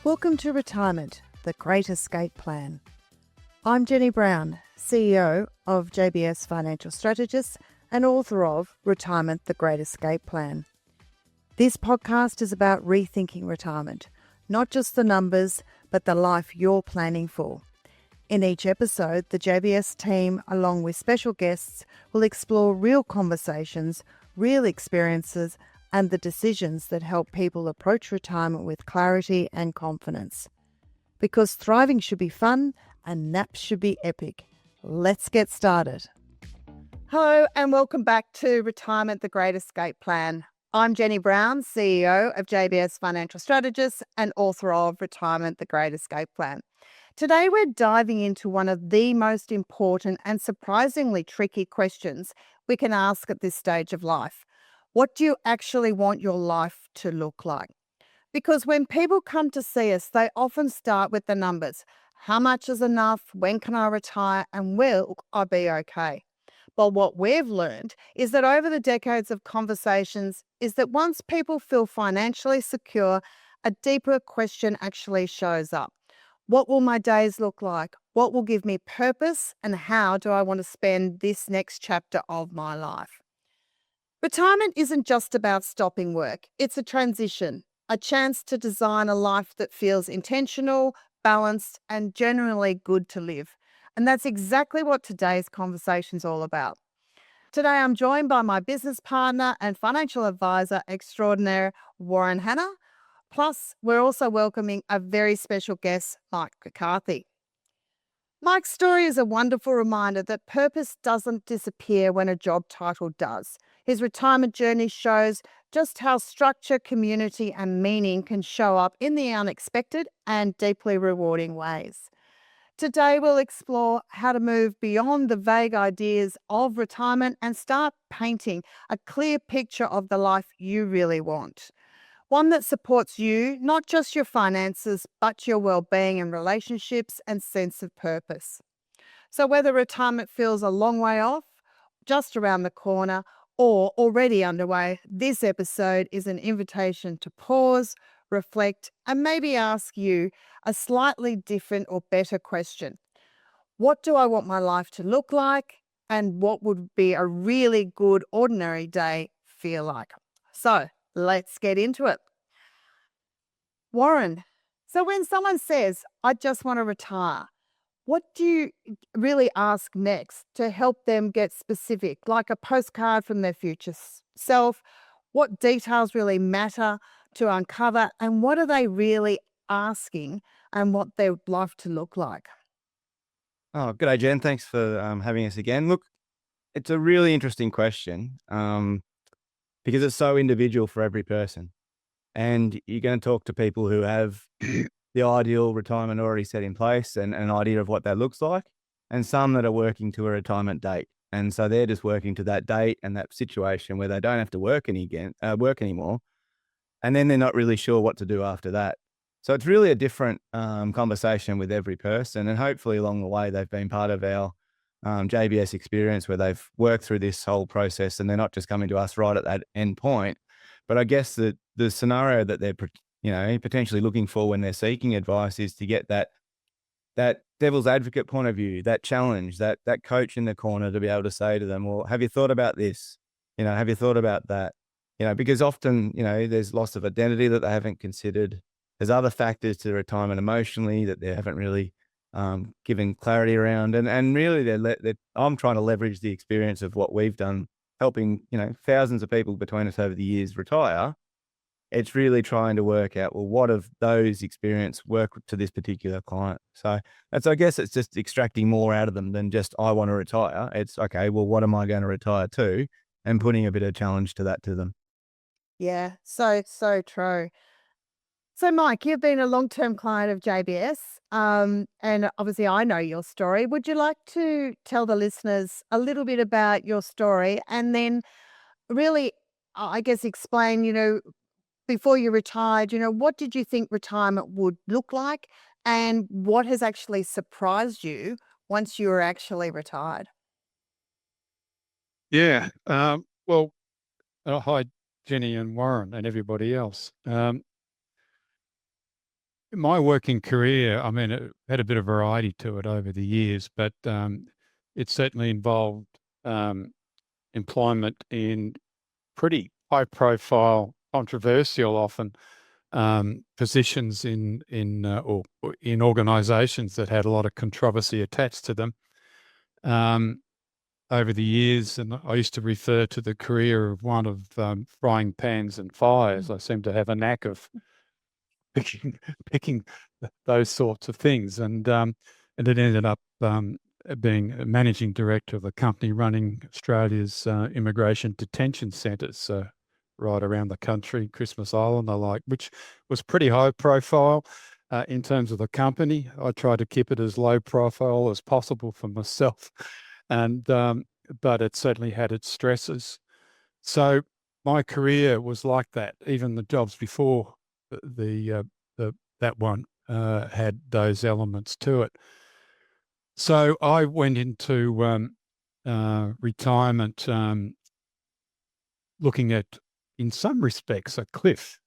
Welcome to Retirement, the Great Escape Plan. I'm Jenny Brown, CEO of JBS Financial Strategists and author of Retirement, the Great Escape Plan. This podcast is about rethinking retirement, not just the numbers, but the life you're planning for. In each episode, the JBS team, along with special guests, will explore real conversations, real experiences, and the decisions that help people approach retirement with clarity and confidence. Because thriving should be fun and naps should be epic. Let's get started. Hello and welcome back to Retirement, the Great Escape Plan. I'm Jenny Brown, CEO of JBS Financial Strategists and author of Retirement, the Great Escape Plan. Today we're diving into one of the most important and surprisingly tricky questions we can ask at this stage of life. What do you actually want your life to look like? Because when people come to see us, they often start with the numbers. How much is enough? When can I retire? And will I be okay? But what we've learned is that over the decades of conversations is that once people feel financially secure, a deeper question actually shows up. What will my days look like? What will give me purpose? And how do I want to spend this next chapter of my life? Retirement isn't just about stopping work. It's a transition, a chance to design a life that feels intentional, balanced, and generally good to live. And that's exactly what today's conversation is all about. Today, I'm joined by my business partner and financial advisor extraordinaire, Warren Hanna. Plus, we're also welcoming a very special guest, Mike McCarthy. Mike's story is a wonderful reminder that purpose doesn't disappear when a job title does. His retirement journey shows just how structure, community, and meaning can show up in the unexpected and deeply rewarding ways. Today, we'll explore how to move beyond the vague ideas of retirement and start painting a clear picture of the life you really want. One that supports you, not just your finances, but your well-being and relationships and sense of purpose. So whether retirement feels a long way off, just around the corner, or already underway, this episode is an invitation to pause, reflect, and maybe ask you a slightly different or better question. What do I want my life to look like? And what would be a really good ordinary day feel like? So let's get into it. Warren, so when someone says, I just want to retire, what do you really ask next to help them get specific, like a postcard from their future self? What details really matter to uncover, and what are they really asking and what they would love to look like? Oh, good day, Jen. Thanks for having us again. Look, it's a really interesting question because it's so individual for every person. And you're going to talk to people who have the ideal retirement already set in place and an idea of what that looks like, and some that are working to a retirement date. And so they're just working to that date and that situation where they don't have to work anymore. And then they're not really sure what to do after that. So it's really a different conversation with every person. And hopefully along the way, they've been part of our JBS experience where they've worked through this whole process and they're not just coming to us right at that end point. But I guess the scenario that they're potentially looking for when they're seeking advice is to get that devil's advocate point of view, that challenge, that coach in the corner to be able to say to them, well, have you thought about this? Have you thought about that? Because often, there's loss of identity that they haven't considered. There's other factors to retirement emotionally that they haven't really given clarity around. And really, I'm trying to leverage the experience of what we've done, helping, thousands of people between us over the years retire. It's really trying to work out, well, what of those experience work to this particular client? So I guess it's just extracting more out of them than just, I want to retire. It's, okay, well, what am I going to retire to? And putting a bit of challenge to them. Yeah, so true. So, Mike, you've been a long-term client of JBS, and obviously I know your story. Would you like to tell the listeners a little bit about your story and then really, I guess, explain, before you retired, what did you think retirement would look like and what has actually surprised you once you were actually retired? Yeah. Well, hi, Jenny and Warren and everybody else. my working career, I mean, it had a bit of variety to it over the years, but it certainly involved um, employment in pretty high-profile, controversial, often positions or in organisations that had a lot of controversy attached to them. Over the years, and I used to refer to the career of one of frying pans and fires. I seem to have a knack of picking those sorts of things, and it ended up being a managing director of a company running Australia's immigration detention centres right around the country, Christmas Island, the like, which was pretty high profile. In terms of the company, I tried to keep it as low profile as possible for myself, and but it certainly had its stresses. So my career was like that. Even the jobs before that one had those elements to it. So I went into retirement looking at, in some respects, a cliff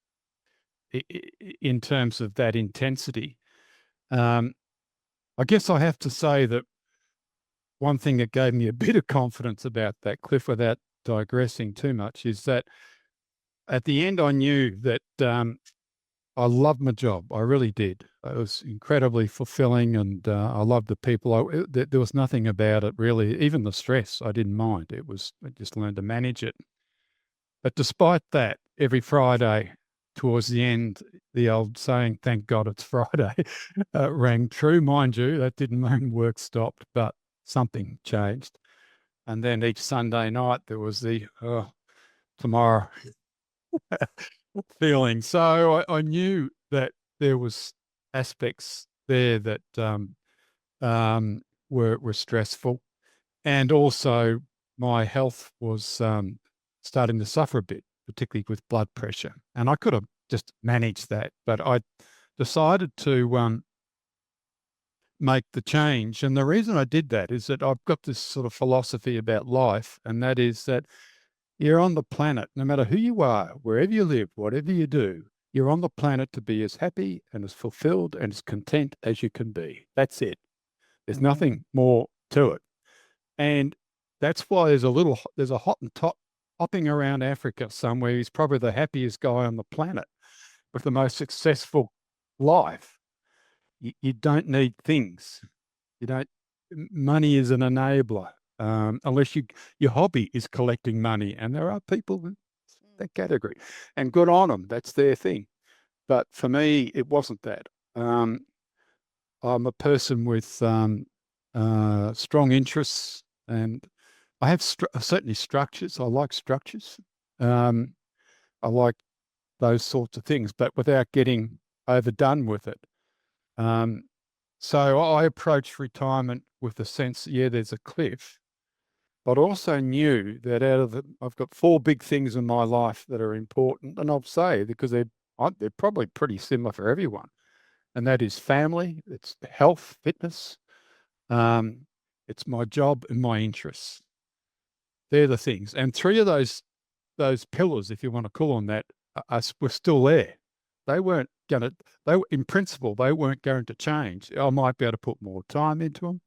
in terms of that intensity. I guess I have to say that one thing that gave me a bit of confidence about that cliff, without digressing too much, is that at the end I knew that I loved my job. I really did. It was incredibly fulfilling, and I loved the people. There was nothing about it really, even the stress, I didn't mind. I just learned to manage it. But despite that, every Friday towards the end, the old saying, "Thank God it's Friday," rang true. Mind you, that didn't mean work stopped, but something changed. And then each Sunday night, there was the tomorrow feeling. So I knew that there was aspects there that were stressful, and also my health was starting to suffer a bit, particularly with blood pressure. And I could have just managed that, but I decided to make the change. And the reason I did that is that I've got this sort of philosophy about life, and that is that you're on the planet, no matter who you are, wherever you live, whatever you do, you're on the planet to be as happy and as fulfilled and as content as you can be. That's it. There's nothing more to it. And that's why there's a Hottentot hopping around Africa somewhere. He's probably the happiest guy on the planet with the most successful life. You don't need things. Money is an enabler. Unless your hobby is collecting money, and there are people in that category, and good on them. That's their thing. But for me, it wasn't that. I'm a person with strong interests, and I have certainly structures. I like structures. I like those sorts of things, but without getting overdone with it. So I approached retirement with the sense, yeah, there's a cliff, but also knew that I've got 4 big things in my life that are important, and I'll say because they're probably pretty similar for everyone, and that is family, it's health, fitness, it's my job and my interests. They're the things, and 3 of those pillars, if you want to call them that, were still there. They weren't going to. In principle, they weren't going to change. I might be able to put more time into them,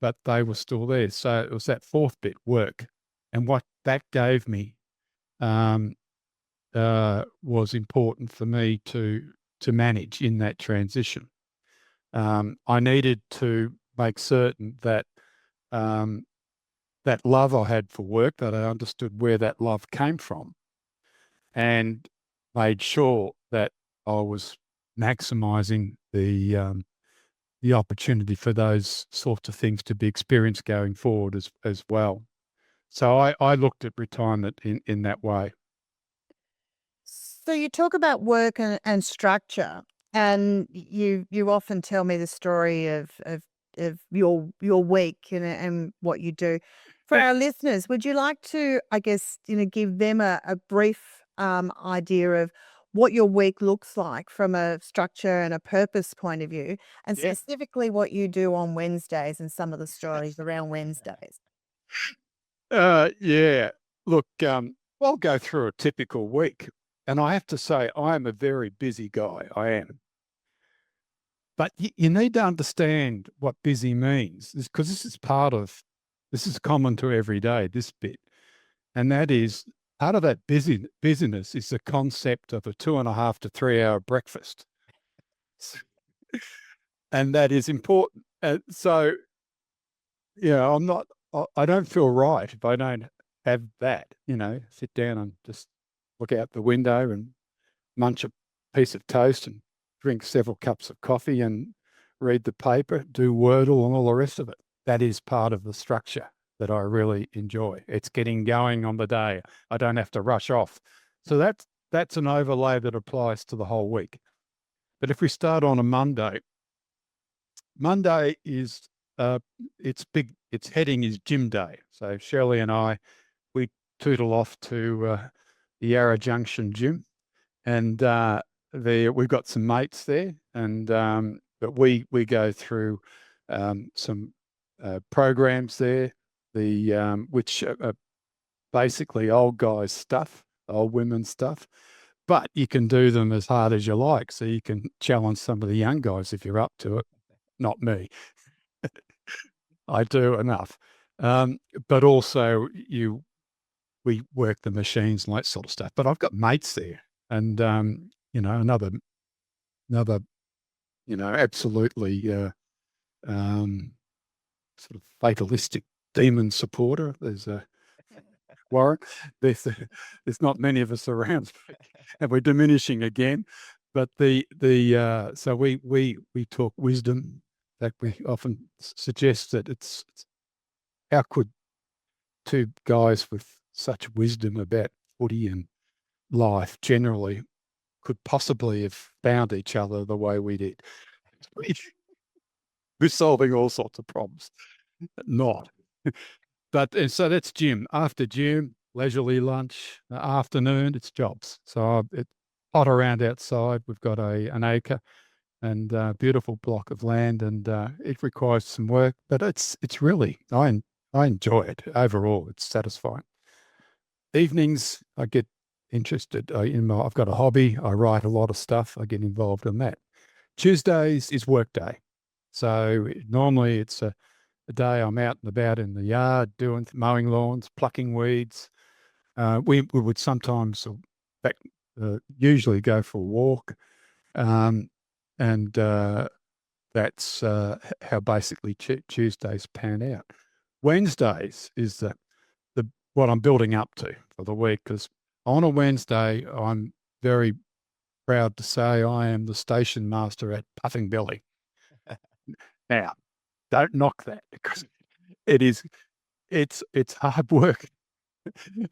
but they were still there. So it was that 4th bit, work. And what that gave me was important for me to manage in that transition. I needed to make certain that that love I had for work, that I understood where that love came from, and made sure that I was maximizing the opportunity for those sorts of things to be experienced going forward as well. So I looked at retirement in that way. So you talk about work and structure, and you often tell me the story of your week and what you do. For our listeners, would you like to, I guess, give them a brief idea of what your week looks like from a structure and a purpose point of view, and Yeah. specifically what you do on Wednesdays and some of the stories around Wednesdays? Yeah. Look, I'll go through a typical week, and I have to say I am a very busy guy. I am. But you need to understand what busy means, because this is common to every day, this bit. And that is, part of that busyness is the concept of a 2.5 to 3 hour breakfast. And that is important. So, I don't feel right if I don't have that, sit down and just look out the window and munch a piece of toast and drink several cups of coffee and read the paper, do Wordle and all the rest of it. That is part of the structure that I really enjoy. It's getting going on the day. I don't have to rush off. So that's an overlay that applies to the whole week. But if we start on a Monday is its heading is gym day. So Shirley and I, we tootle off to the Yarra Junction gym, and we've got some mates there, and but we go through some programs there, which are basically old guys stuff, old women's stuff, but you can do them as hard as you like. So you can challenge some of the young guys if you're up to it. Not me. I do enough. But also we work the machines and that sort of stuff. But I've got mates there, and another absolutely sort of fatalistic demon supporter. There's Warren. There's not many of us around, and we're diminishing again. But so we talk wisdom. That we often suggest that it's how could two guys with such wisdom about footy and life generally could possibly have found each other the way we did. We're solving all sorts of problems. Not. But so that's gym. After gym, leisurely lunch. Afternoon, it's jobs. So it's hot around outside. We've got an acre and a beautiful block of land, and it requires some work, but it's really, I enjoy it. Overall, it's satisfying. Evenings, I get interested I've got a hobby. I write a lot of stuff. I get involved in that. Tuesdays is work day. So normally it's a day I'm out and about in the yard doing mowing lawns, plucking weeds. We would sometimes usually go for a walk. And that's how basically Tuesdays pan out. Wednesdays is what I'm building up to for the week, because on a Wednesday, I'm very proud to say I am the station master at Puffing Belly. Now, don't knock that, because it's hard work.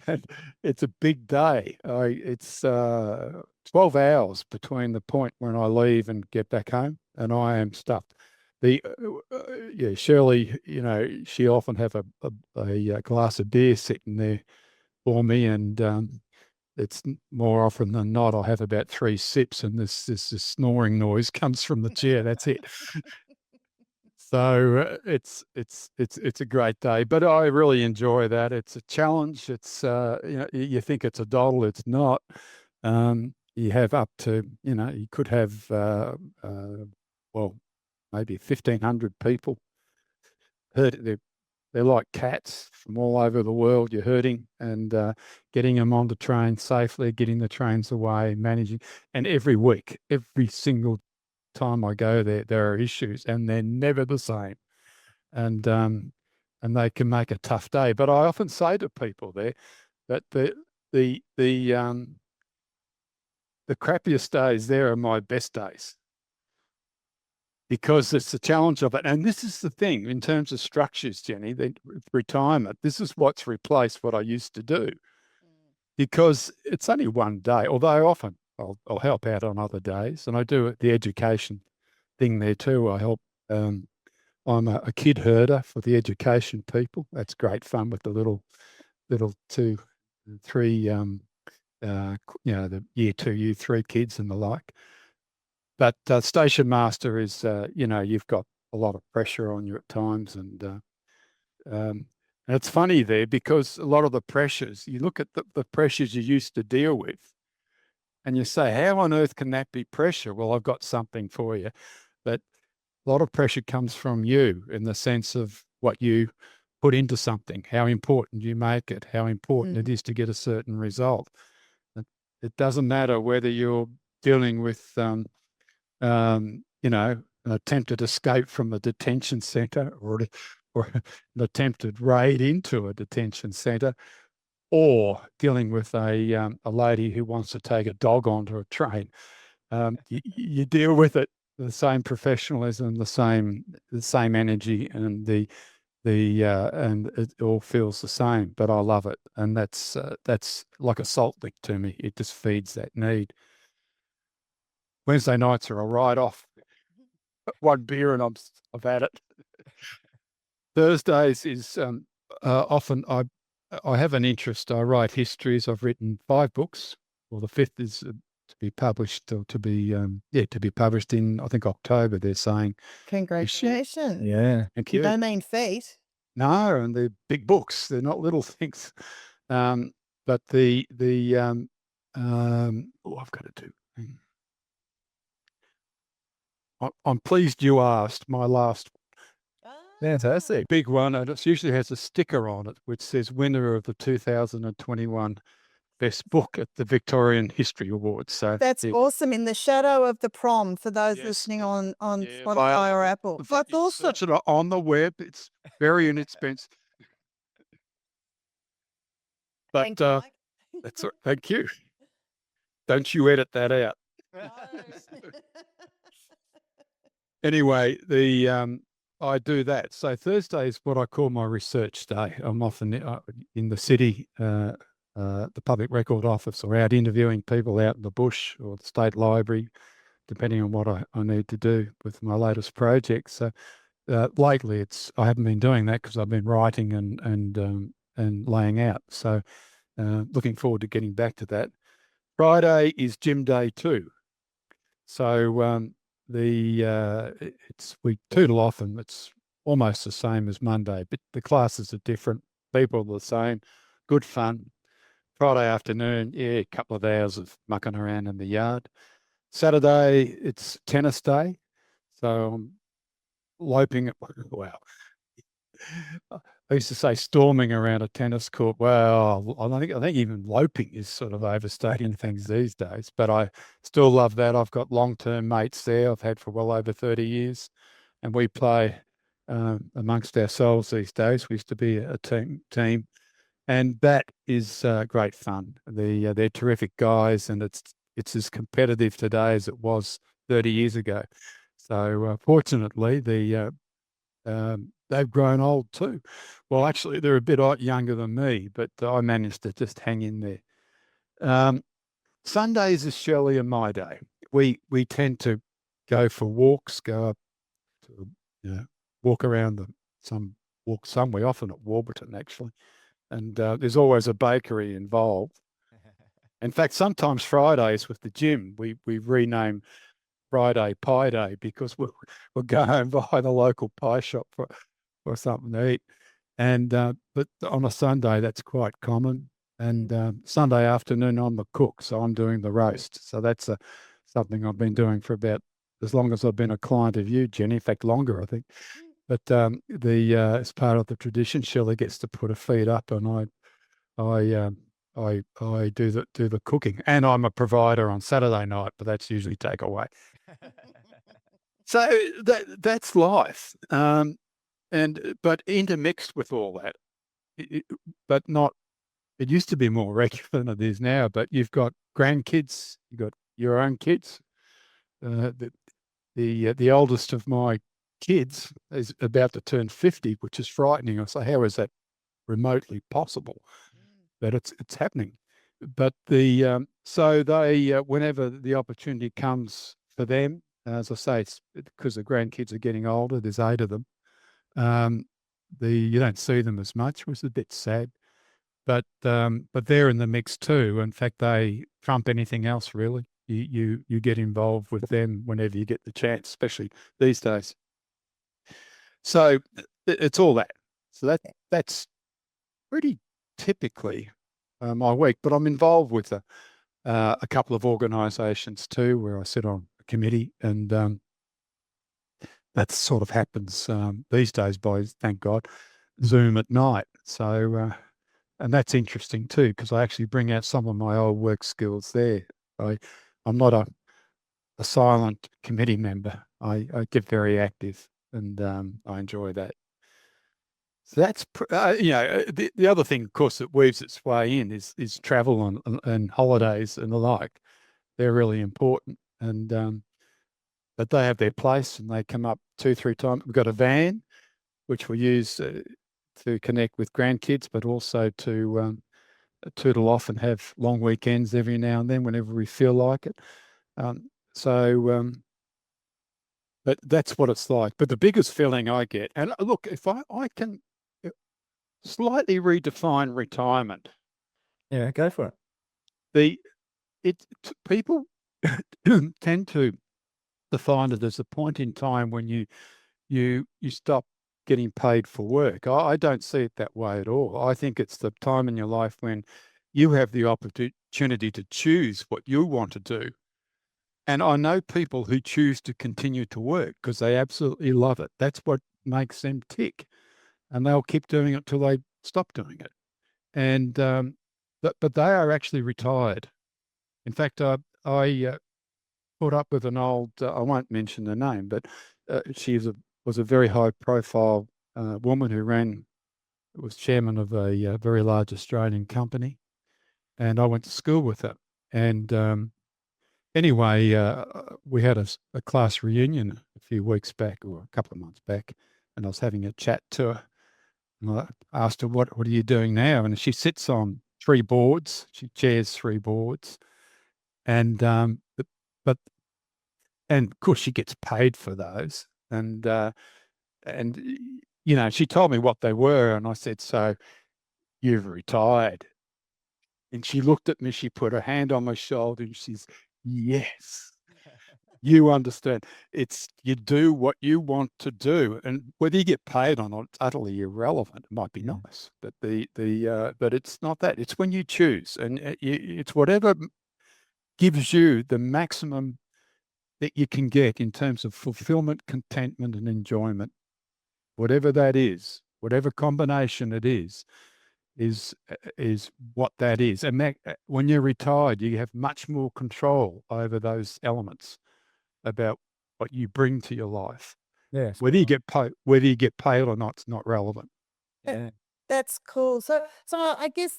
And it's a big day. It's 12 hours between the point when I leave and get back home, and I am stuffed. Shirley, she often have a glass of beer sitting there for me, and it's more often than not I have about 3 sips, and this snoring noise comes from the chair. That's it. So it's a great day, but I really enjoy that. It's a challenge. It's you think it's a doddle, it's not. You have up to you could have maybe 1,500 people. They're like cats from all over the world. You're herding and getting them on the train safely, getting the trains away, managing. And every week, every single time I go there are issues, and they're never the same, and they can make a tough day. But I often say to people there that the crappiest days there are my best days, because it's the challenge of it. And this is the thing in terms of structures, Jenny, retirement, this is what's replaced what I used to do, because it's only one day, although often I'll help out on other days, and I do the education thing there too. I help. I'm a kid herder for the education people. That's great fun with the little 2, 3, the year 2, year 3 kids and the like. But station master is, you've got a lot of pressure on you at times, and it's funny there, because a lot of the pressures, you look at the pressures you used to deal with, and you say, how on earth can that be pressure? Well, I've got something for you. But a lot of pressure comes from you in the sense of what you put into something, how important you make it, how important it is to get a certain result. It doesn't matter whether you're dealing with, an attempted escape from a detention centre or an attempted raid into a detention centre, or dealing with a lady who wants to take a dog onto a train. You deal with it the same professionalism, the same energy, and and it all feels the same. But I love it, and that's like a salt lick to me. It just feeds that need. Wednesday nights are a write-off. One beer and I've had it. Thursdays is often I have an interest. I write histories. I've written 5 books. Well, the 5th is to be published, or to be published in, I think, October. They're saying. Congratulations. Yeah. Thank you. No mean feat. No, and they're big books. They're not little things. But I've got to do. I'm pleased you asked. My last Fantastic. big one, and it usually has a sticker on it which says winner of the 2021 Best Book at the Victorian History Awards. So That's awesome. In the shadow of the prom, for those listening on Spotify or Apple. That's awesome. Search it on the web. It's very inexpensive. But Thank you, Mike. that's all right. Thank you. Don't you edit that out. No. Anyway, I do that. So Thursday is what I call my research day. I'm often in the city, the Public Record Office, or out interviewing people out in the bush or the State Library, depending on what I need to do with my latest project. So lately, I haven't been doing that because I've been writing and laying out. So looking forward to getting back to that. Friday is gym day too. So we tootle off, and it's almost the same as Monday, but the classes are different. People are the same. Good fun. Friday afternoon, a couple of hours of mucking around in the yard. Saturday, it's tennis day. So I'm loping. Wow. I used to say storming around a tennis court. Well, I think even loping is sort of overstating things these days, but I still love that. I've got long-term mates there I've had for well over 30 years, and we play amongst ourselves these days. We used to be a team, and that is great fun. They're terrific guys, and it's as competitive today as it was 30 years ago. So fortunately, they've grown old too. Well, actually, they're a bit younger than me, but I managed to just hang in there. Sundays is Shirley and my day. We tend to go for walks, go up to walk around walk somewhere, often at Warburton actually, and there's always a bakery involved. In fact, sometimes Fridays with the gym, we rename Friday Pie Day because we'll go and buy the local pie shop for something to eat. And but on a Sunday, that's quite common. And Sunday afternoon, I'm the cook, so I'm doing the roast. So that's something I've been doing for about as long as I've been a client of you, Jenny. In fact, longer, I think. But as part of the tradition, Shirley gets to put her feet up, and I do the cooking, and I'm a provider on Saturday night, but that's usually takeaway. So that's life. But intermixed with all that, but not. It used to be more regular than it is now. But you've got grandkids, you've got your own kids. The oldest of my kids is about to turn 50, which is frightening. I say, how is that remotely possible? But it's happening. But so they whenever the opportunity comes for them, as I say, it's because the grandkids are getting older. There's 8 of them. You don't see them as much, which is a bit sad. But they're in the mix too. In fact, they trump anything else really. You get involved with them whenever you get the chance, especially these days. So it's all that. So that's pretty typically my week. But I'm involved with a couple of organisations too, where I sit on a committee, and that sort of happens these days by, thank God, Zoom at night. So, and that's interesting too, because I actually bring out some of my old work skills there. I'm not a silent committee member. I get very active, and I enjoy that. So that's the other thing, of course, that weaves its way in is travel and holidays and the like. They're really important, and but they have their place, and they come up 2-3 times. We've got a van which we use to connect with grandkids, but also to tootle off and have long weekends every now and then whenever we feel like it. But that's what it's like. But the biggest feeling I get, and look, if I can slightly redefine retirement. Yeah, go for it. People tend to define it as a point in time when you stop getting paid for work. I don't see it that way at all. I think it's the time in your life when you have the opportunity to choose what you want to do. And I know people who choose to continue to work because they absolutely love it. That's what makes them tick. And they'll keep doing it till they stop doing it. And but they are actually retired. In fact, I caught up with an old, I won't mention the name, but she was a very high profile woman who was chairman of a very large Australian company. And I went to school with her. And anyway, we had a class reunion a few weeks back, or a couple of months back, and I was having a chat to her. And I asked her, what are you doing now? And she sits on 3 boards. She chairs 3 boards. And but of course she gets paid for those. And she told me what they were, and I said, "So you've retired?" And she looked at me, she put her hand on my shoulder, and she's, "Yes, you understand. It's you do what you want to do, and whether you get paid or not, it's utterly irrelevant. It might be nice, but but it's not that. It's when you choose, and it's whatever gives you the maximum that you can get in terms of fulfillment, contentment, and enjoyment. Whatever that is, whatever combination it is what that is. And that, when you're retired, you have much more control over those elements about what you bring to your life. Yeah. Whether you get paid or not, it's not relevant. Yeah. That's cool. So I guess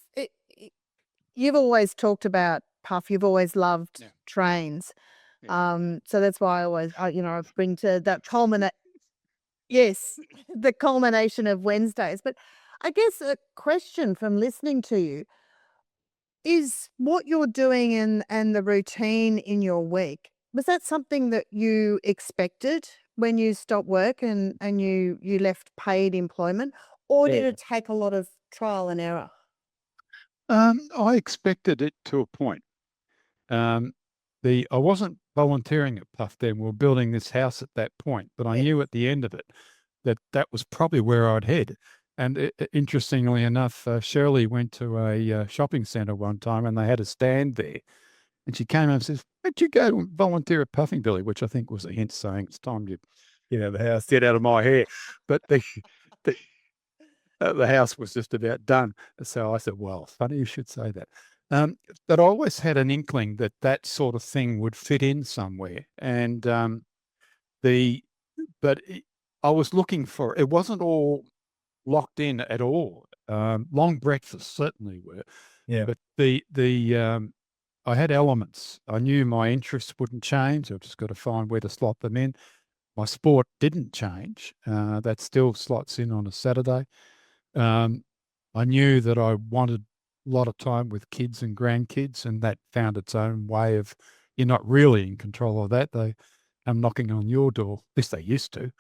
you've always talked about Puff. You've always loved trains. Yeah. So that's why I always, I bring to that the culmination of Wednesdays. But I guess a question from listening to you is what you're doing and the routine in your week. Was that something that you expected when you stopped work and you left paid employment, or did it take a lot of trial and error? I expected it to a point. I wasn't volunteering at Puff then. We were building this house at that point, but I knew at the end of it that was probably where I'd head. And interestingly enough, Shirley went to a shopping centre one time, and they had a stand there. And she came and says, "Why don't you go to volunteer at Puffing Billy?" Which I think was a hint saying it's time you the house, get out of my hair. But the house was just about done. So I said, "Well, funny you should say that." But I always had an inkling that sort of thing would fit in somewhere. And I was looking for, it wasn't all locked in at all. Long breakfasts certainly were. Yeah. But I had elements. I knew my interests wouldn't change. I've just got to find where to slot them in. My sport didn't change. That still slots in on a Saturday. I knew that I wanted a lot of time with kids and grandkids, and that found its own way of, you're not really in control of that. They come knocking on your door. At least they used to.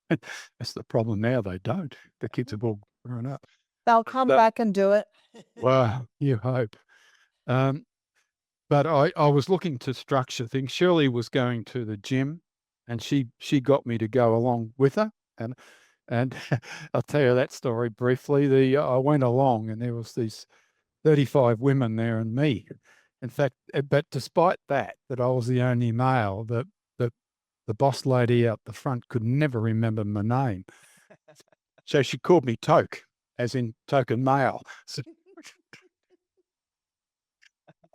That's the problem now. They don't. The kids have all grown up. They'll come back and do it. Well, you hope. But I was looking to structure things. Shirley was going to the gym, and she got me to go along with her. And I'll tell you that story briefly. I went along, and there was these 35 women there and me. In fact, but despite that I was the only male, the the boss lady out the front could never remember my name. So she called me Toke, as in token male.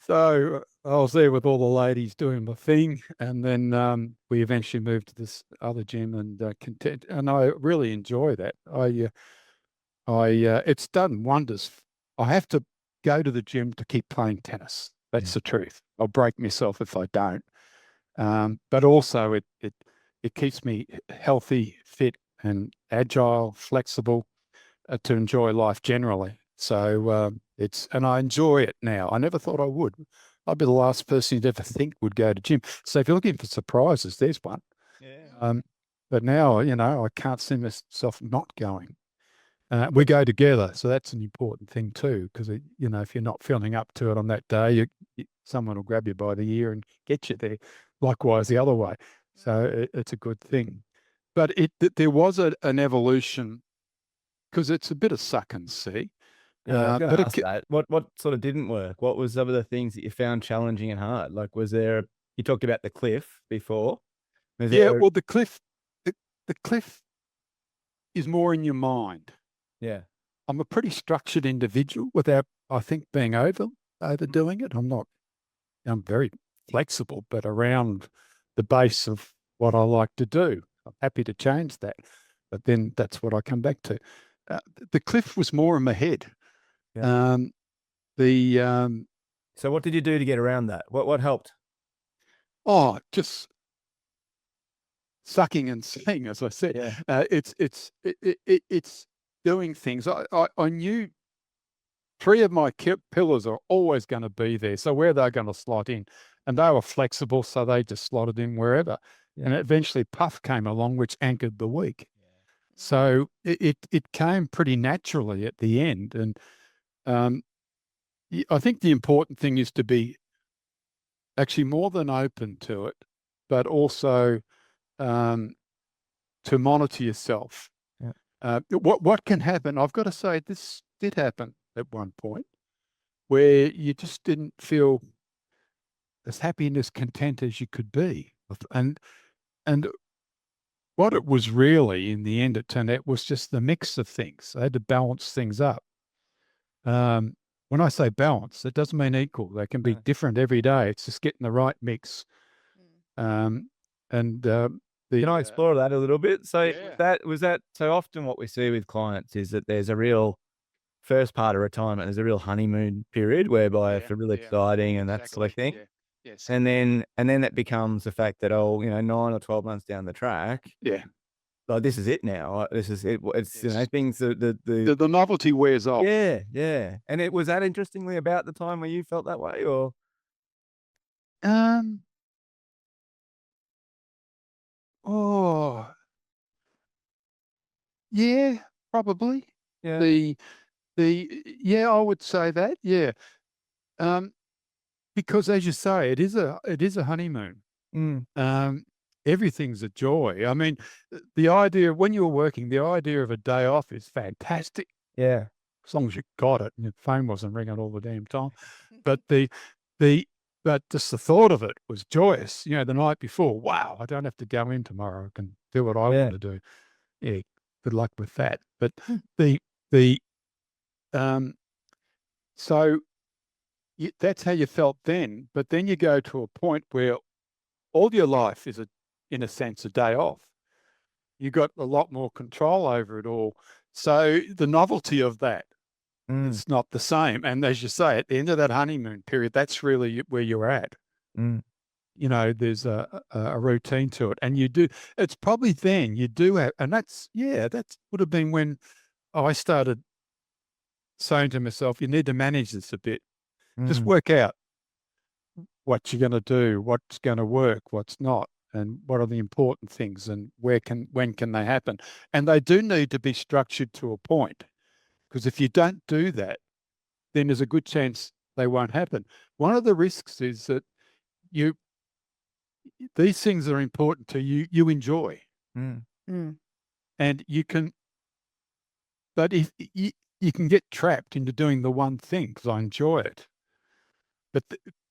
So I was there with all the ladies doing my thing, and then we eventually moved to this other gym, and I really enjoy that. It's done wonders. I have to go to the gym to keep playing tennis. That's the truth. I'll break myself if I don't. But also it keeps me healthy, fit, and agile, flexible to enjoy life generally. So and I enjoy it now. I never thought I would. I'd be the last person you'd ever think would go to gym. So if you're looking for surprises, there's one. Yeah. But now, I can't see myself not going. We go together, so that's an important thing too. Because if you're not feeling up to it on that day, someone will grab you by the ear and get you there. Likewise, the other way. So it's a good thing. But there was an evolution, because it's a bit of suck and see. Yeah, I was going to ask that. What sort of didn't work? What was some of the things that you found challenging and hard? Like, was there? You talked about the cliff before. Well, the cliff is more in your mind. Yeah, I'm a pretty structured individual without, I think, being overdoing it. I'm very flexible, but around the base of what I like to do. I'm happy to change that, but then that's what I come back to. The cliff was more in my head. Yeah. So what did you do to get around that? What helped? Oh, just sucking and seeing, as I said. Yeah. It's doing things. I knew 3 of my pillars are always going to be there. So where they're going to slot in, and they were flexible, so they just slotted in wherever. Yeah. And eventually Puff came along, which anchored the week. Yeah. So it came pretty naturally at the end. And I think the important thing is to be actually more than open to it, but also to monitor yourself. Yeah. What can happen? I've got to say, this did happen at one point where you just didn't feel as happy and as content as you could be. And what it was really, in the end, it turned out, was just the mix of things. I had to balance things up. When I say balance, it doesn't mean equal. They can be different every day. It's just getting the right mix. Can I explore that a little bit? So was that so often what we see with clients is that there's a real first part of retirement, there's a real honeymoon period whereby it's really exciting and that sort of thing. Yeah. Yes. And then that becomes the fact that 9 or 12 months down the track. Yeah. Like, this is it now. This is it. It's things the novelty wears off. Yeah, yeah. And was that interestingly about the time where you felt that way, or? Oh, yeah, probably. Yeah. I would say that. Yeah. Because, as you say, it is a honeymoon. Everything's a joy. I mean, the idea, when you're working, the idea of a day off is fantastic. Yeah. As long as you got it and your phone wasn't ringing all the damn time. But but just the thought of it was joyous. The night before, wow, I don't have to go in tomorrow. I can do what I want to do. Yeah. Good luck with that. But so that's how you felt then. But then you go to a point where all your life is, in a sense, a day off. You got a lot more control over it all. So the novelty of that, it's not the same. And as you say, at the end of that honeymoon period, that's really where you're at. There's a routine to it, and it's probably then you do have, and that would have been when I started saying to myself, you need to manage this a bit. Just work out what you're going to do, what's going to work, what's not, and what are the important things, and when can they happen. And they do need to be structured to a point, because if you don't do that, then there's a good chance they won't happen. One of the risks is that these things are important to you, you enjoy. And you can, but if you can get trapped into doing the one thing, because I enjoy it. But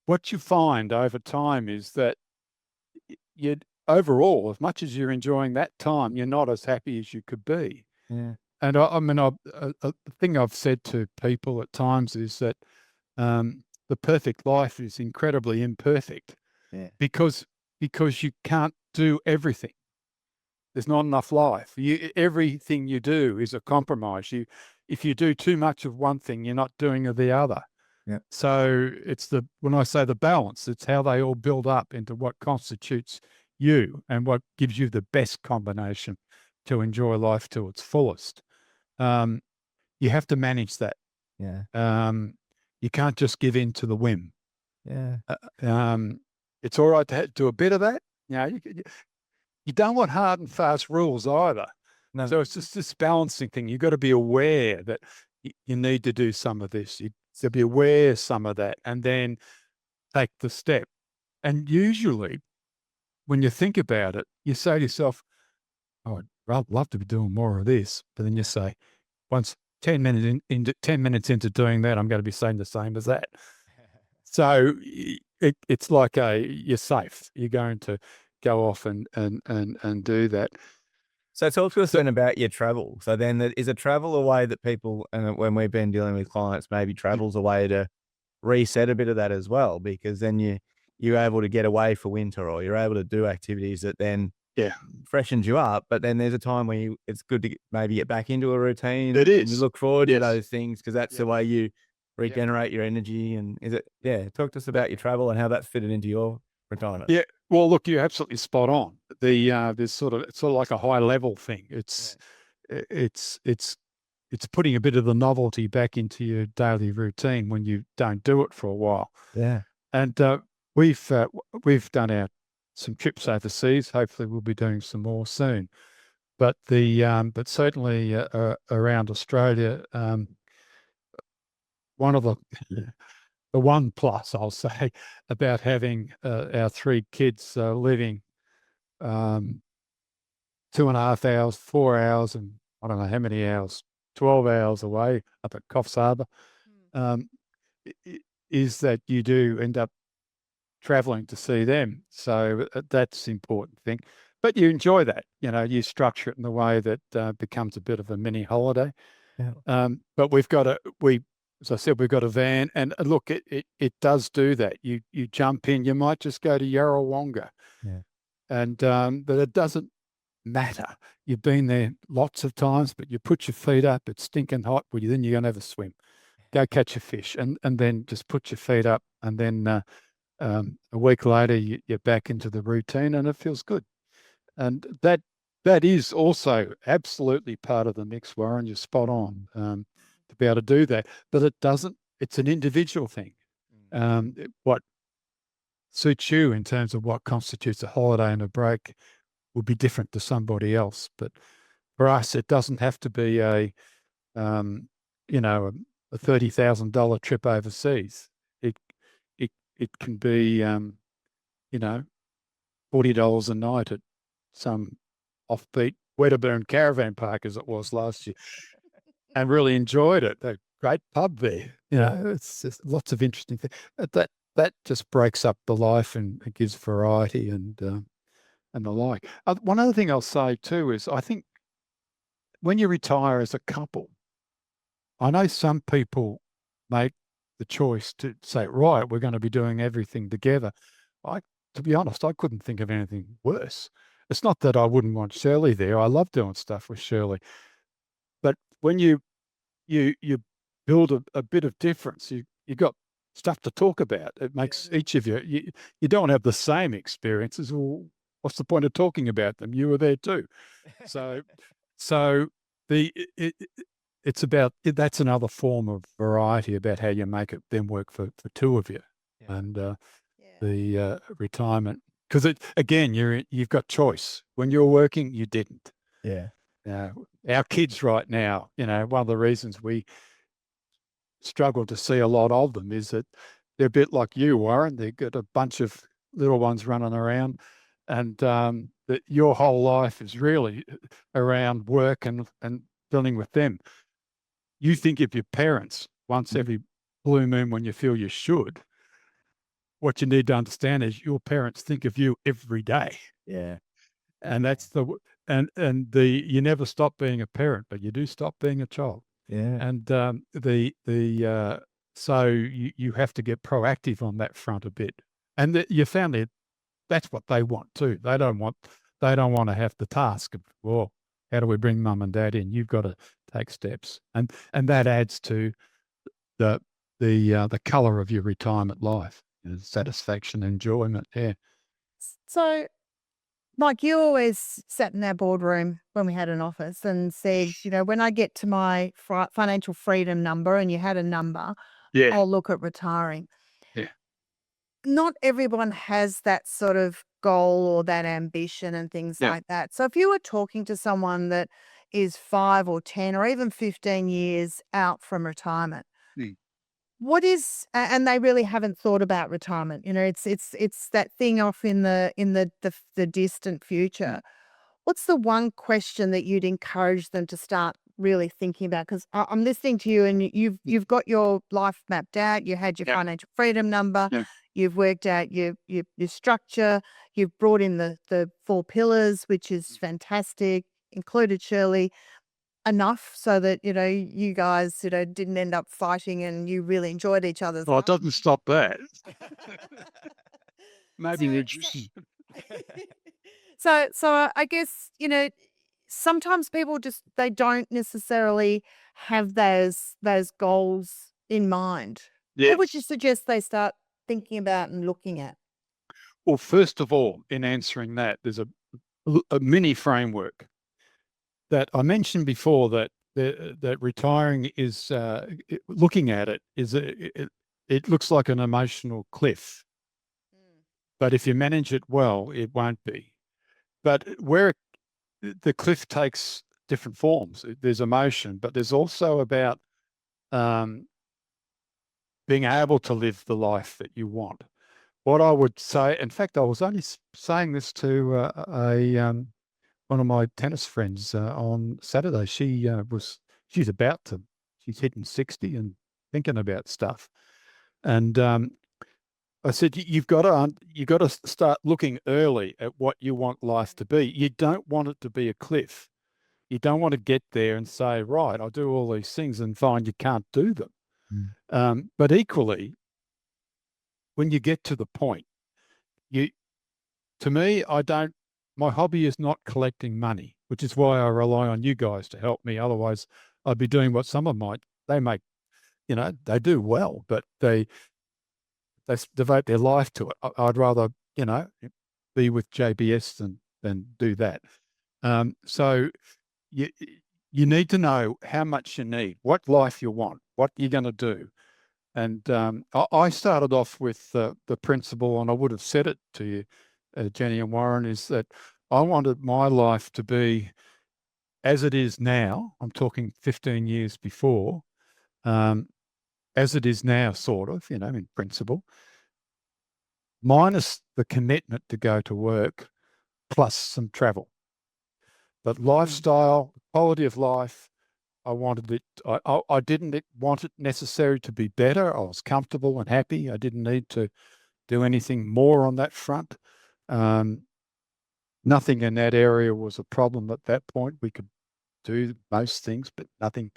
what you find over time is that overall, as much as you're enjoying that time, you're not as happy as you could be. Yeah. And the thing I've said to people at times is that the perfect life is incredibly imperfect. Yeah. because you can't do everything. There's not enough life. Everything you do is a compromise. If you do too much of one thing, you're not doing the other. Yeah. So when I say the balance, it's how they all build up into what constitutes you and what gives you the best combination to enjoy life to its fullest. You have to manage that. Yeah. You can't just give in to the whim. Yeah. It's all right to do a bit of that. You don't want hard and fast rules either. No. So it's just this balancing thing. You've got to be aware that you need to do some of this. You to be aware of some of that, and then take the step. And usually, when you think about it, you say to yourself, "Oh, I'd love to be doing more of this." But then you say, once 10 minutes into doing that, I'm going to be saying the same as that. So it's like you're safe. You're going to go off and do that. So talk to us then about your travel. So then is a travel a way that people, and when we've been dealing with clients, maybe travel's a way to reset a bit of that as well, because then you're able to get away for winter, or you're able to do activities that then freshens you up. But then there's a time when it's good to maybe get back into a routine. It is. You look forward to those things, because that's the way you regenerate your energy. And talk to us about your travel and how that fitted into your retirement. Yeah. Well, look, you're absolutely spot on. There's it's sort of like a high level thing. It's putting a bit of the novelty back into your daily routine when you don't do it for a while. Yeah. And we've done some trips overseas. Hopefully, we'll be doing some more soon. But but certainly around Australia, one of the one plus, I'll say, about having our three kids living 2.5 hours, 4 hours, and I don't know how many hours, 12 hours away up at Coffs Harbour, is that you do end up traveling to see them. So that's the important thing. But you enjoy that. You structure it in a way that becomes a bit of a mini holiday. Yeah. But as I said, we've got a van, and look, it does do that. You jump in. You might just go to Yarrawonga, and but it doesn't matter. You've been there lots of times, but you put your feet up. It's stinking hot. Well, then you're going to have a swim, go catch a fish, and then just put your feet up, and then a week later you're back into the routine, and it feels good. And that is also absolutely part of the mix, Warren. You're spot on. To be able to do that, but it's an individual thing. What suits you in terms of what constitutes a holiday and a break will be different to somebody else. But for us, it doesn't have to be a $30,000 trip overseas. It can be $40 a night at some offbeat Wedderburn caravan park, as it was last year. And really enjoyed it. A great pub there. It's just lots of interesting things. That just breaks up the life and it gives variety and the like. One other thing I'll say too is I think when you retire as a couple, I know some people make the choice to say, right, we're going to be doing everything together. To be honest, I couldn't think of anything worse. It's not that I wouldn't want Shirley there. I love doing stuff with Shirley. But when you build a bit of difference, you got stuff to talk about. It makes each of you don't have the same experiences. Well, what's the point of talking about them? You were there too. So it's about that's another form of variety about how you make it then work for the two of you, and the retirement, because again you've got choice. When you're working, you didn't. Our kids right now, one of the reasons we struggle to see a lot of them is that they're a bit like you, Warren. They've got a bunch of little ones running around, and that your whole life is really around work and dealing with them. You think of your parents once every blue moon when you feel you should. What you need to understand is your parents think of you every day. Yeah. And that's and the you never stop being a parent, but you do stop being a child. Yeah. And so you have to get proactive on that front a bit. And your family, that's what they want too. They don't want to have the task of, well, how do we bring mum and dad in? You've got to take steps, and that adds to the colour of your retirement life, satisfaction, enjoyment. Yeah. So, Mike, you always sat in our boardroom when we had an office and said, when I get to my financial freedom number, and you had a number, Yeah. I'll look at retiring. Yeah. Not everyone has that sort of goal or that ambition and things like that. So if you were talking to someone that is 5 or 10 or even 15 years out from retirement, what is, and they really haven't thought about retirement, it's that thing off in the distant future. What's the one question that you'd encourage them to start really thinking about? Because I'm listening to you, and you've got your life mapped out. You had your financial freedom number. You've worked out your structure. You've brought in the 4 pillars, which is fantastic. Included Shirley enough so that you guys didn't end up fighting, and you really enjoyed each other's. Well, it doesn't stop that. Maybe So- reduce. So I guess, sometimes people they don't necessarily have those goals in mind. What would you suggest they start thinking about and looking at? Well, first of all, in answering that, there's a mini framework that I mentioned before, that that retiring is, looking at it, is it looks like an emotional cliff. But if you manage it well, it won't be. But where the cliff takes different forms, there's emotion, but there's also about being able to live the life that you want. What I would say, in fact, I was only saying this to one of my tennis friends on Saturday. She's hitting 60 and thinking about stuff, and I said, you've got to start looking early at what you want life to be. You don't want it to be a cliff. You don't want to get there and say, right, I'll do all these things, and find you can't do them. But equally, when you get to the point, to me, my hobby is not collecting money, which is why I rely on you guys to help me. Otherwise, I'd be doing what some of they make, they do well, but they devote their life to it. I'd rather, be with JBS than do that. So you need to know how much you need, what life you want, what you're going to do. And I started off with the principle, and I would have said it to you, Jenny and Warren, is that I wanted my life to be as it is now. I'm talking 15 years before, as it is now, sort of, in principle, minus the commitment to go to work, plus some travel. But lifestyle, quality of life, I wanted it. I didn't want it necessary to be better. I was comfortable and happy. I didn't need to do anything more on that front. Nothing in that area was a problem at that point. We could do most things, but nothing.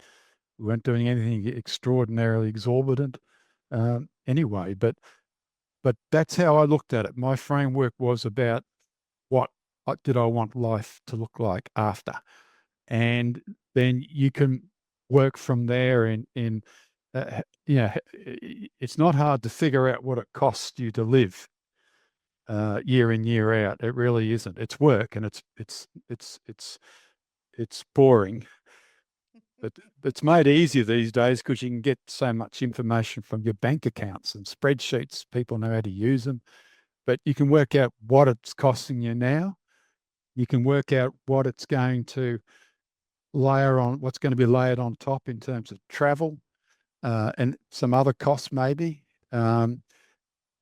We weren't doing anything extraordinarily exorbitant anyway. But that's how I looked at it. My framework was about what did I want life to look like after, and then you can work from there. It's not hard to figure out what it costs you to live year in, year out. It really isn't. It's work, and it's boring, but it's made easier these days because you can get so much information from your bank accounts and spreadsheets. People know how to use them, but you can work out what it's costing you now. You can work out what it's going to what's going to be layered on top in terms of travel and some other costs maybe. And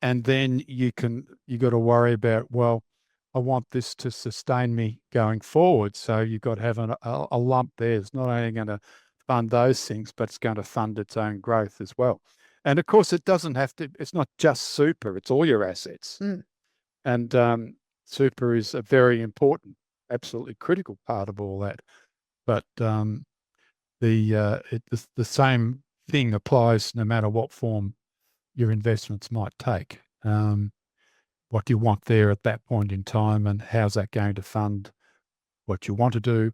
then you got to worry about, well, I want this to sustain me going forward. So you've got to have a lump there. It's not only going to fund those things, but it's going to fund its own growth as well. And of course, it doesn't have to, it's not just super, it's all your assets. And super is a very important, absolutely critical part of all that. But the same thing applies no matter what form your investments might take. What you want there at that point in time, and how's that going to fund what you want to do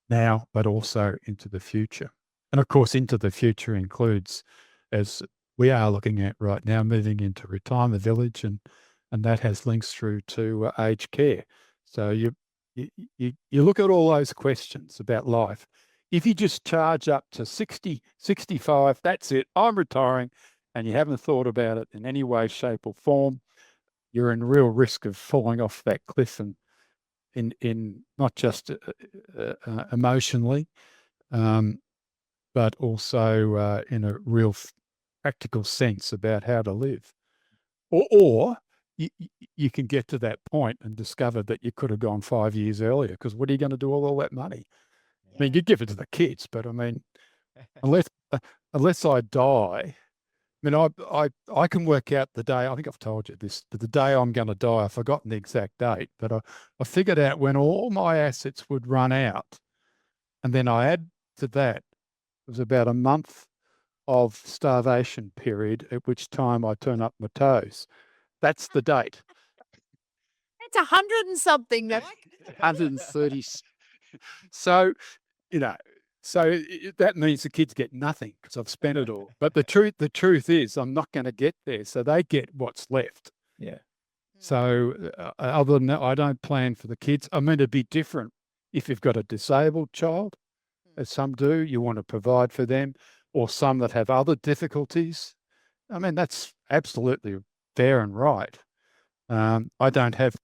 now, but also into the future. And of course, into the future includes, as we are looking at right now, moving into retirement village, and that has links through to aged care. So you look at all those questions about life. If you just charge up to 60, 65, that's it, I'm retiring, and you haven't thought about it in any way, shape or form, you're in real risk of falling off that cliff, and in not just emotionally, but also in a real practical sense about how to live. Or you can get to that point and discover that you could have gone 5 years earlier, because what are you going to do with all that money? I mean, you give it to the kids, but I mean, unless I die, I mean, I can work out the day. I think I've told you this, but the day I'm going to die, I've forgotten the exact date, but I figured out when all my assets would run out, and then I add to that, it was about a month of starvation period, at which time I turn up my toes. That's the date. It's 100 and something. 130. So, so that means the kids get nothing because I've spent it all. But the truth is, I'm not going to get there. So they get what's left. Yeah. So other than that, I don't plan for the kids. I mean, it'd be different if you've got a disabled child, as some do. You want to provide for them, or some that have other difficulties. I mean, that's absolutely fair and right. I don't have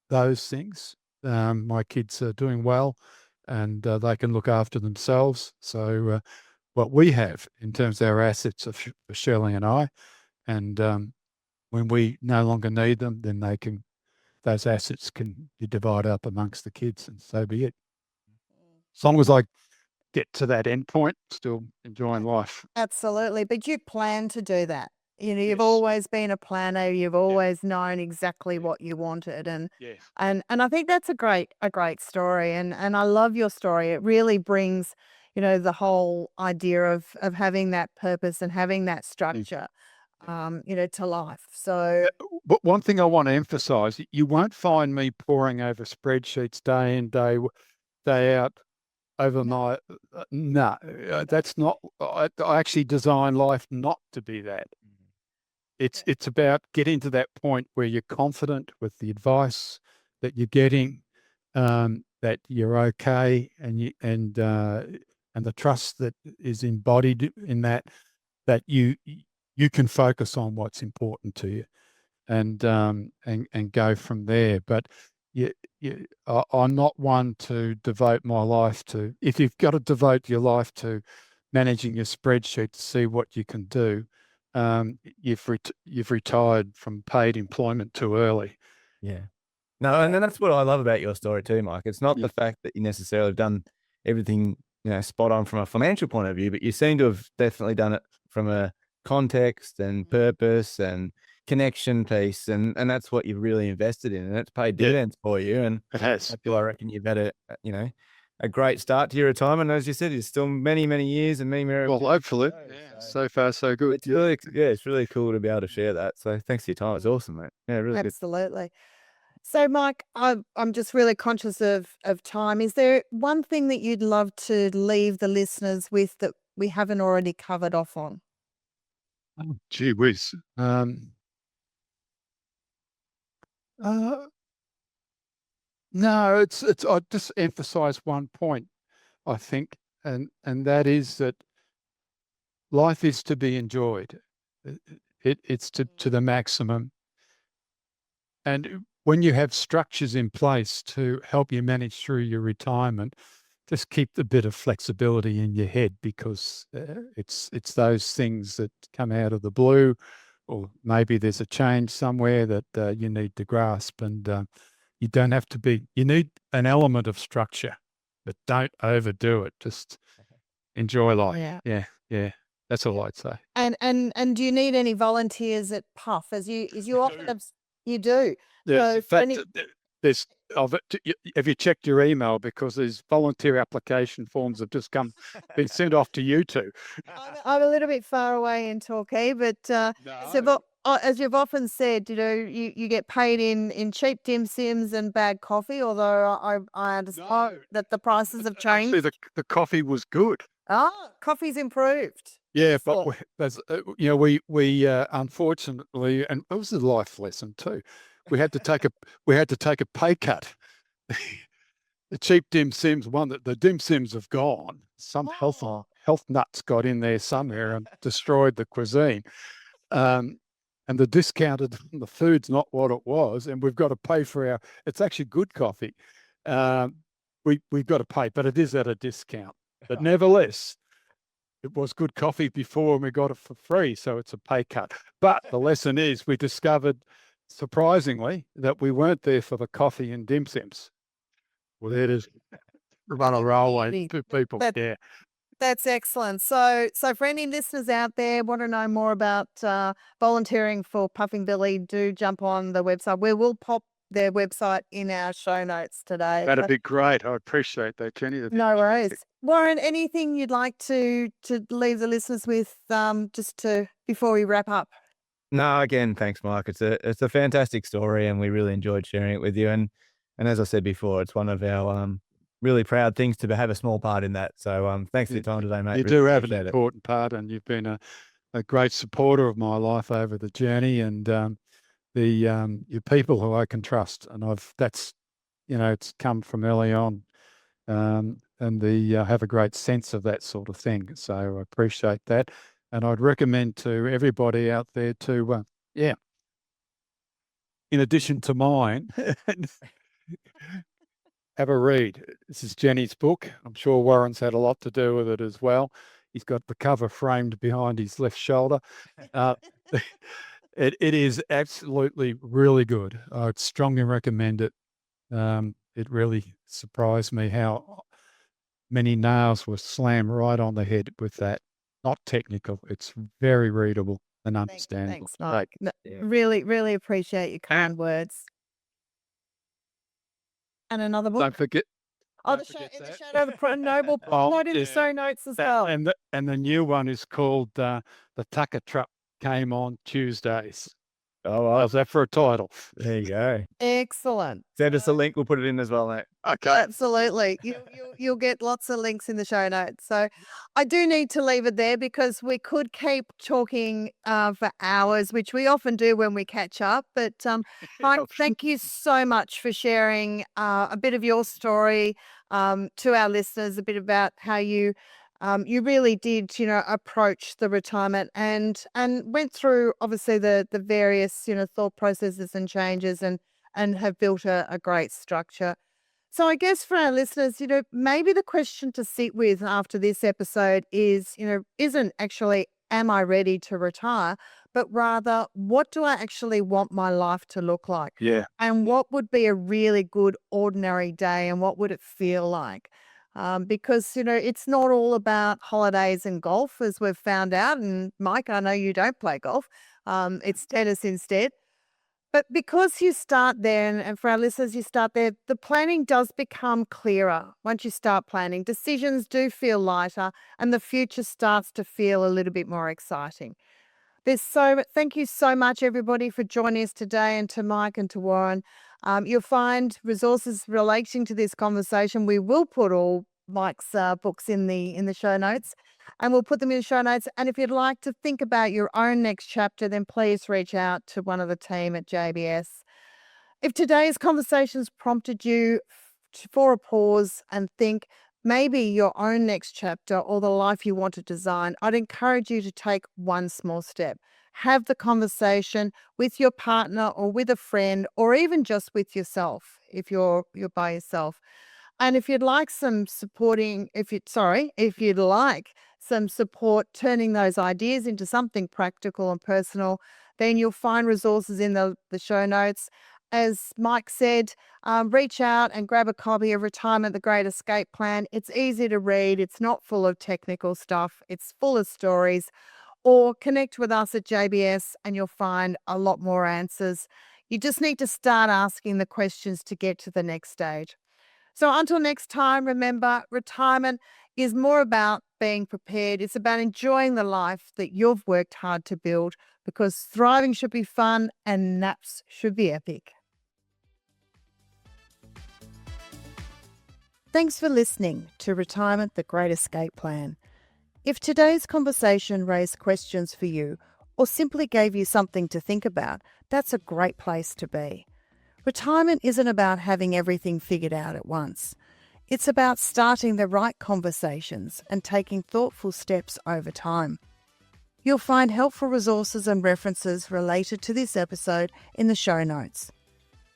those things. My kids are doing well, and they can look after themselves. So what we have in terms of our assets are for Shirley and I, and when we no longer need them, then those assets can be divided up amongst the kids, and so be it. As long as I get to that end point, still enjoying life. Absolutely. But you plan to do that. You've Yes. always been a planner. You've always known exactly what you wanted. And Yes. and I think that's a great story. And I love your story. It really brings, the whole idea of having that purpose and having that structure, to life. So But one thing I want to emphasize, you won't find me poring over spreadsheets day in, day out over my, that's not, I actually design life not to be that. It's about getting to that point where you're confident with the advice that you're getting, that you're okay, and the trust that is embodied in that you can focus on what's important to you, and go from there. But I'm not one to devote my life to. If you've got to devote your life to managing your spreadsheet to see what you can do, you've retired from paid employment too early. Yeah. No, and then that's what I love about your story too, Mike. It's not Yeah. the fact that you necessarily have done everything, spot on from a financial point of view, but you seem to have definitely done it from a context and purpose and connection piece, and that's what you've really invested in, and it's paid dividends for you. And It has. I reckon you've had a great start to your retirement. As you said, it's still many, many years and many more. Well, hopefully. Yeah. So far, so good. It's really, it's really cool to be able to share that. So thanks for your time. It's awesome, mate. Yeah, really good. absolutely. So Mike, I'm just really conscious of time. Is there one thing that you'd love to leave the listeners with that we haven't already covered off on? Oh, gee whiz. No, it's I just emphasize one point, I think, and that is that life is to be enjoyed. It's to the maximum. And when you have structures in place to help you manage through your retirement, just keep a bit of flexibility in your head, because it's those things that come out of the blue, or maybe there's a change somewhere that you need to grasp, and you don't have to be. You need an element of structure, but don't overdo it. Just enjoy life. Yeah. That's all I'd say. And do you need any volunteers at Puff? As you often you do. Yeah, So in fact, Have you checked your email? Because these volunteer application forms have just been sent off to you two. I'm a little bit far away in Torquay, but as you've often said, you get paid in cheap dim sims and bad coffee, although I understand that the prices have changed. Actually, the coffee was good. Coffee's improved. Yeah, but we unfortunately, and it was a life lesson too. We had to take a pay cut. The cheap dim sims, the dim sims have gone. Some health nuts got in there somewhere and destroyed the cuisine. And the discounted the food's not what it was, and we've got to pay for it's actually good coffee. We've got to pay, but it is at a discount. But nevertheless, it was good coffee before and we got it for free, so it's a pay cut. But the lesson is we discovered, surprisingly, that we weren't there for the coffee and dim sims. Well, there it is. Run a railway to people. Yeah. That's excellent. So for any listeners out there want to know more about volunteering for Puffing Billy, do jump on the website. We will pop their website in our show notes today. That'd be great. I appreciate that, Jenny. No worries. Warren, anything you'd like to leave the listeners with before we wrap up? No, again, thanks, Mike. It's a fantastic story, and we really enjoyed sharing it with you. And as I said before, it's one of our really proud things to have a small part in that. So thanks for your time today, mate. You do have an important part, and you've been a great supporter of my life over the journey, and your people who I can trust, and it's come from early on, and have a great sense of that sort of thing. So I appreciate that, and I'd recommend to everybody out there to, in addition to mine, have a read. This is Jenny's book. I'm sure Warren's had a lot to do with it as well. He's got the cover framed behind his left shoulder. It is absolutely really good. I'd strongly recommend it. It really surprised me how many nails were slammed right on the head with that. Not technical. It's very readable and understandable. Thanks, Mike. Really, really appreciate your kind words. And another book. Don't forget. The Shadow of the Noble. Not in the show notes as well. And the new one is called The Tucker Truck Came on Tuesdays. Oh, well. How's that for a title? There you go. Excellent. Send us a link. We'll put it in as well, mate. Okay. Absolutely. You'll get lots of links in the show notes. So I do need to leave it there because we could keep talking for hours, which we often do when we catch up. But Mike, thank you so much for sharing a bit of your story to our listeners, a bit about how you really did, approach the retirement and went through obviously the various, thought processes and changes and have built a great structure. So I guess for our listeners, maybe the question to sit with after this episode is, isn't actually, am I ready to retire? But rather, what do I actually want my life to look like? Yeah. And what would be a really good ordinary day and what would it feel like? Because, it's not all about holidays and golf, as we've found out. And Mike, I know you don't play golf. It's tennis instead. But because you start there, and for our listeners, you start there, the planning does become clearer. Once you start planning, decisions do feel lighter and the future starts to feel a little bit more exciting. Thank you so much, everybody, for joining us today, and to Mike and to Warren. You'll find resources relating to this conversation. We will put all Mike's books in the show notes, and we'll put them in the show notes. And if you'd like to think about your own next chapter, then please reach out to one of the team at JBS. If today's conversations prompted you for a pause and think maybe your own next chapter or the life you want to design, I'd encourage you to take one small step. Have the conversation with your partner or with a friend, or even just with yourself if you're by yourself. And if you'd like some if you'd like some support turning those ideas into something practical and personal, then you'll find resources in the show notes. As Mike said, reach out and grab a copy of Retirement, The Great Escape Plan. It's easy to read. It's not full of technical stuff. It's full of stories. Or connect with us at JBS and you'll find a lot more answers. You just need to start asking the questions to get to the next stage. So until next time, remember, retirement is more about being prepared. It's about enjoying the life that you've worked hard to build, because thriving should be fun and naps should be epic. Thanks for listening to Retirement, the Great Escape Plan. If today's conversation raised questions for you or simply gave you something to think about, that's a great place to be. Retirement isn't about having everything figured out at once. It's about starting the right conversations and taking thoughtful steps over time. You'll find helpful resources and references related to this episode in the show notes.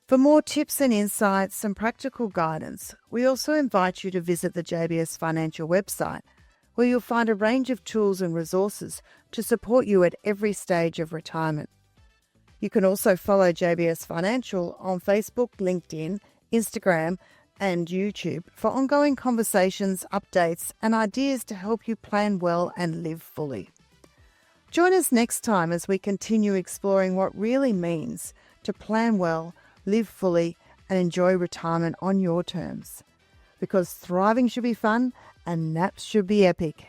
For more tips and insights and practical guidance, we also invite you to visit the JBS Financial website, where you'll find a range of tools and resources to support you at every stage of retirement. You can also follow JBS Financial on Facebook, LinkedIn, Instagram, and YouTube for ongoing conversations, updates, and ideas to help you plan well and live fully. Join us next time as we continue exploring what really means to plan well, live fully, and enjoy retirement on your terms. Because thriving should be fun and naps should be epic.